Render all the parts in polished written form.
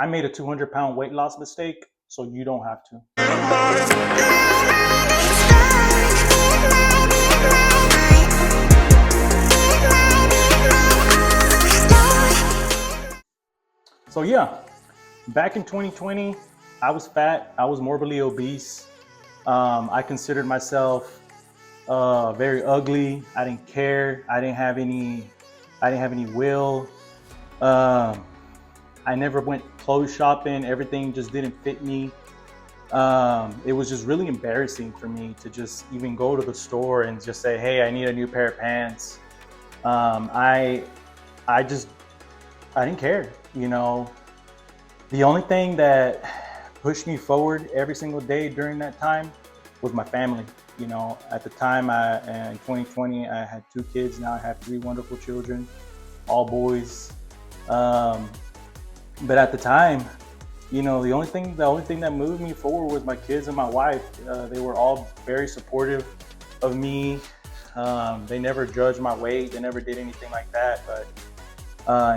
I made a 200-pound weight loss mistake, so you don't have to. So yeah, back in 2020, I was fat. I was morbidly obese. I considered myself very ugly. I didn't care. I didn't have any. I didn't have any will. Um, I never went clothes shopping. Everything just didn't fit me. It was just really embarrassing for me to just even go to the store and just say, "Hey, I need a new pair of pants." Um, I, I just, I didn't care. The only thing that pushed me forward every single day during that time was my family. At the time, in 2020, I had 2 kids. Now I have 3 wonderful children, all boys. Um, but at the time, the only thing that moved me forward was my kids and my wife. They were all very supportive of me. They never judged my weight. They never did anything like that. But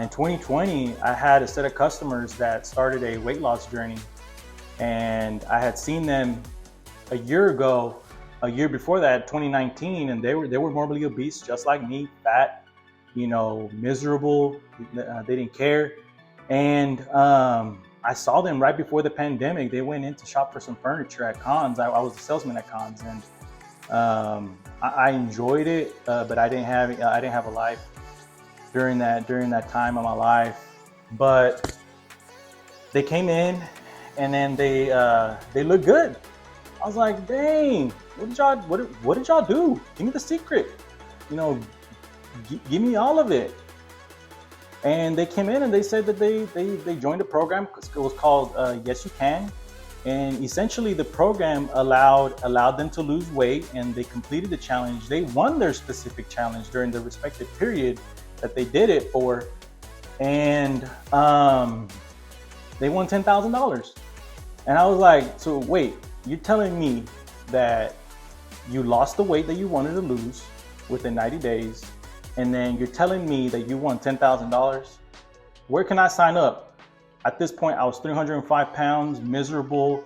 in 2020, I had a set of customers that started a weight loss journey, and I had seen them a year ago, a year before that, 2019, and they were morbidly obese, just like me, fat, miserable. They didn't care, and I saw them right before the pandemic. They went in to shop for some furniture at Cons. I was a salesman at Cons, and I enjoyed it, but I didn't have a life during that time of my life. But they came in, and then they looked good. I was like, dang, what did y'all do? Give me the secret, give me all of it. And they came in and they said that they joined a program. It was called Yes You Can, and essentially the program allowed them to lose weight, and they completed the challenge. They won their specific challenge during the respective period that they did it for, and they won $10,000. And I was like, so wait, you're telling me that you lost the weight that you wanted to lose within 90 days, and then you're telling me that you won $10,000? Where can I sign up? At this point, I was 305 pounds, miserable.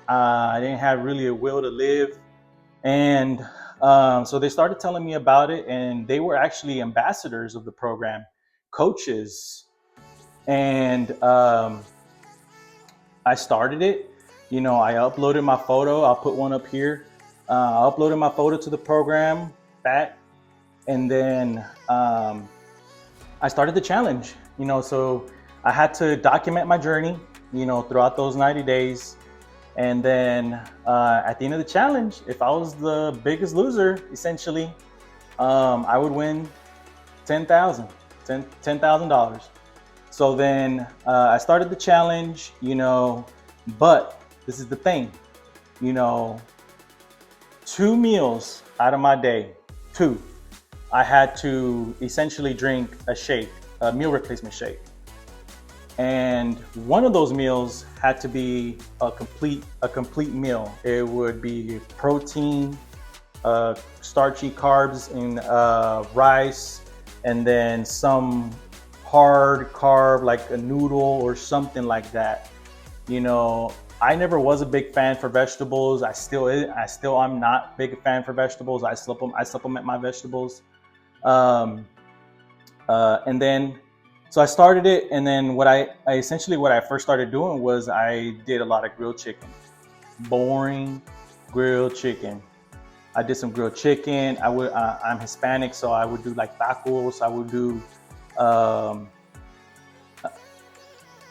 I didn't have really a will to live. And so they started telling me about it, and they were actually ambassadors of the program, coaches. And I started it. I uploaded my photo. I'll put one up here. I uploaded my photo to the program, fat. And then I started the challenge. So I had to document my journey, throughout those 90 days. And then at the end of the challenge, if I was the biggest loser, essentially, I would win $10,000. So then I started the challenge, but this is the thing, 2 meals out of my day, I had to essentially drink a meal replacement shake. And one of those meals had to be a complete meal. It would be protein, starchy carbs in rice, and then some hard carb like a noodle or something like that. I never was a big fan for vegetables. I still am not big fan for vegetables. I supplement my vegetables. And then so I started it, and then what I first started doing was I did a lot of grilled chicken. Boring grilled chicken. I did some grilled chicken. I'm Hispanic, so I would do like tacos. I would do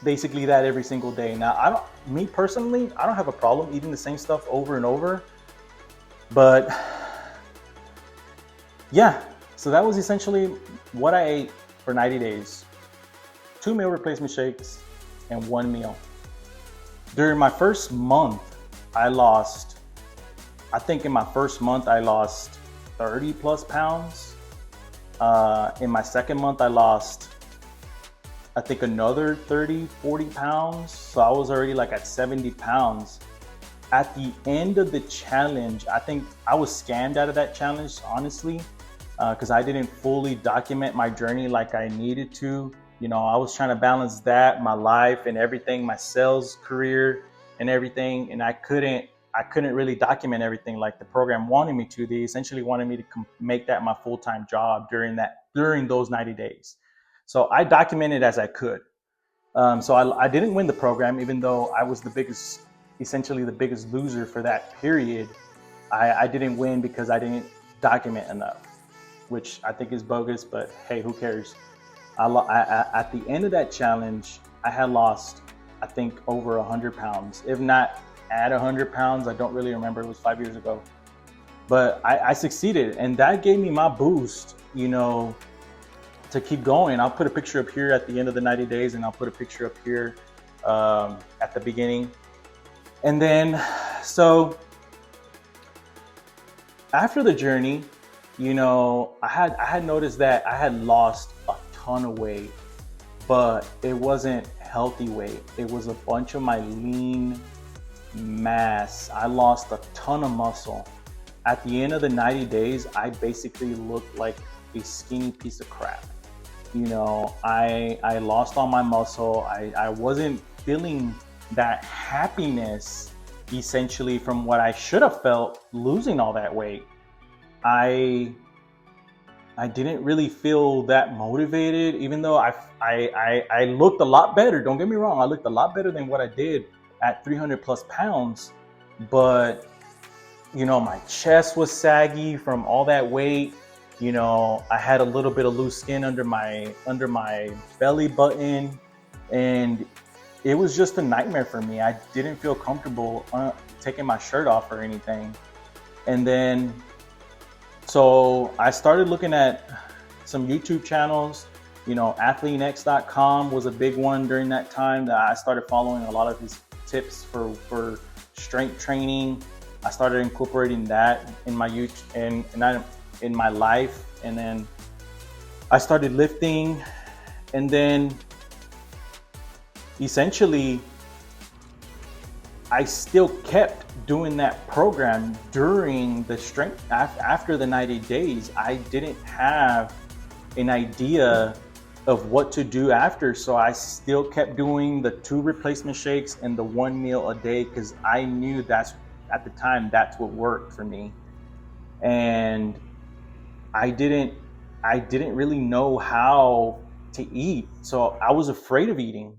basically that every single day. Now, me personally, I don't have a problem eating the same stuff over and over, but yeah. So that was essentially what I ate for 90 days. 2 meal replacement shakes and 1 meal. During my first month, I think in my first month, I lost 30 plus pounds. In my second month, I lost, I think, another 30, 40 pounds. So I was already like at 70 pounds. At the end of the challenge, I think I was scammed out of that challenge, honestly, because I didn't fully document my journey like I needed to. You know, I was trying to balance that, my life and everything, my sales career and everything, and I couldn't really document everything like the program wanted me to. They essentially wanted me to make that my full-time job during those 90 days. So I documented as I could. So I didn't win the program, even though I was essentially the biggest loser for that period. I didn't win because I didn't document enough, which I think is bogus, but hey, who cares? At the end of that challenge, I had lost, I think, over 100 pounds, if not at 100 pounds. I don't really remember. It was 5 years ago. But I succeeded, and that gave me my boost, to keep going. I'll put a picture up here at the end of the 90 days, and I'll put a picture up here at the beginning. And then, so after the journey, I had noticed that I had lost a ton of weight, but it wasn't healthy weight. It was a bunch of my lean mass. I lost a ton of muscle. At the end of the 90 days, I basically looked like a skinny piece of crap. I lost all my muscle. I wasn't feeling that happiness essentially from what I should have felt losing all that weight. I didn't really feel that motivated, even though I looked a lot better. Don't get me wrong, I looked a lot better than what I did at 300 plus pounds. But my chest was saggy from all that weight. I had a little bit of loose skin under my belly button, and it was just a nightmare for me. I didn't feel comfortable taking my shirt off or anything. And then, so I started looking at some YouTube channels. AthleanX.com was a big one during that time that I started following a lot of his tips for strength training. I started incorporating that in my in my life, and then I started lifting, and then essentially I still kept doing that program during the strength. After the 90 days, I didn't have an idea of what to do after, so I still kept doing the 2 replacement shakes and the 1 meal a day, because I knew at the time that's what worked for me. And I didn't really know how to eat, so I was afraid of eating.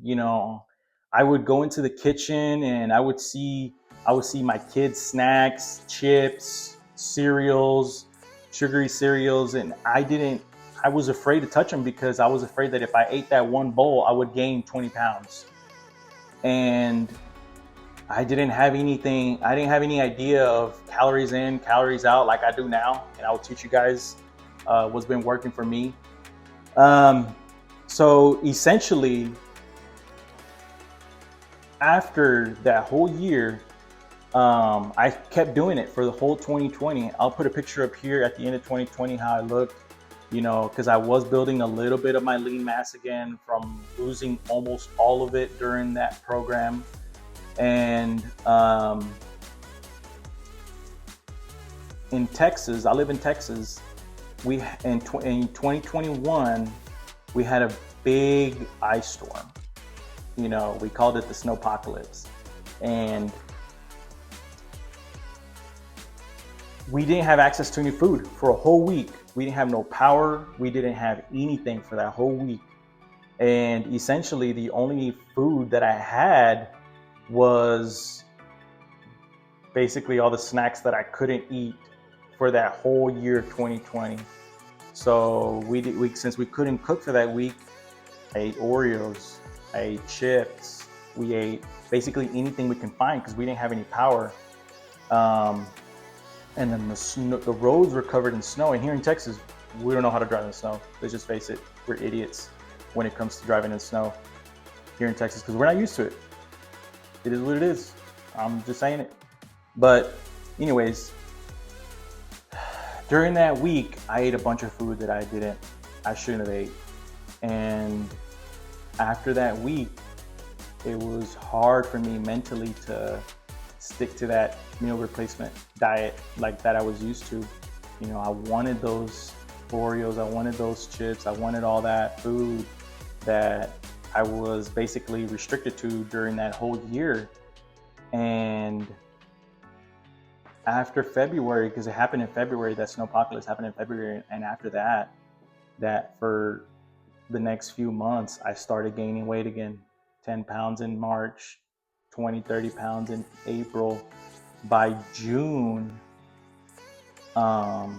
I would go into the kitchen and I would see my kids' snacks, chips, cereals, sugary cereals, and I was afraid to touch them because I was afraid that if I ate that one bowl, I would gain 20 pounds. And I didn't have any idea of calories in, calories out like I do now. And I will teach you guys what's been working for me. So essentially, after that whole year, I kept doing it for the whole 2020. I'll put a picture up here at the end of 2020 how I looked, because I was building a little bit of my lean mass again from losing almost all of it during that program. And in Texas, I live in Texas. In 2021, we had a big ice storm. We called it the snowpocalypse, and we didn't have access to any food for a whole week. We didn't have no power. We didn't have anything for that whole week. And essentially the only food that I had was basically all the snacks that I couldn't eat for that whole year 2020. So since we couldn't cook for that week, I ate Oreos, I ate chips, we ate basically anything we can find because we didn't have any power. And then the roads were covered in snow. And here in Texas, we don't know how to drive in the snow. Let's just face it, we're idiots when it comes to driving in snow here in Texas because we're not used to it. It is what it is. I'm just saying it. But anyways, during that week, I ate a bunch of food that I shouldn't have ate. And after that week, it was hard for me mentally to stick to that meal replacement diet like that I was used to. I wanted those Oreos, I wanted those chips, I wanted all that food, that I was basically restricted to during that whole year. And after February, because it happened in February, that Snowpocalypse happened in February, and after that for the next few months, I started gaining weight again. 10 pounds in March, 20, 30 pounds in April. By June, I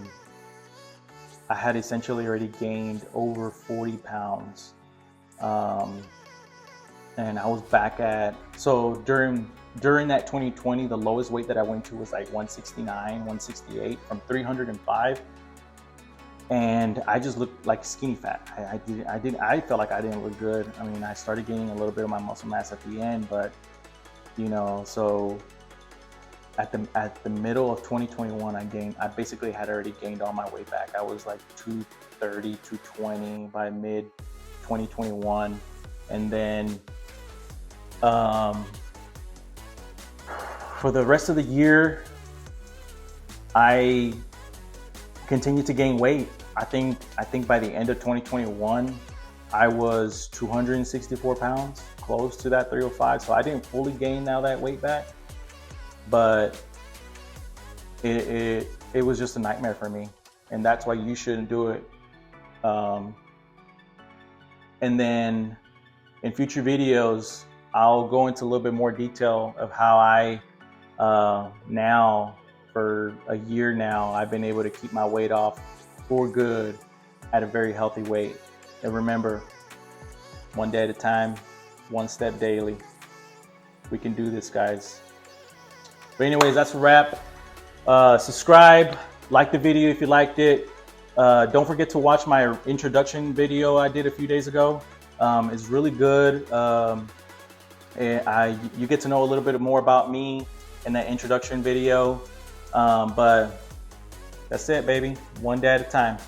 had essentially already gained over 40 pounds. And I was back at, so during that 2020, the lowest weight that I went to was like 169, 168 from 305. And I just looked like skinny fat. I felt like I didn't look good. I mean, I started gaining a little bit of my muscle mass at the end, but so at the middle of 2021, I basically had already gained all my weight back. I was like 230, 220 by mid 2021. And then for the rest of the year, I continued to gain weight. I think by the end of 2021, I was 264 pounds, close to that 305. So I didn't fully gain all that weight back, but it was just a nightmare for me. And that's why you shouldn't do it. And then in future videos, I'll go into a little bit more detail of how I now, for a year now, I've been able to keep my weight off for good at a very healthy weight. And remember, one day at a time, one step daily. We can do this, guys. But anyways, that's a wrap. Subscribe, like the video if you liked it. Don't forget to watch my introduction video I did a few days ago. It's really good. And you get to know a little bit more about me in that introduction video. But that's it, baby. One day at a time.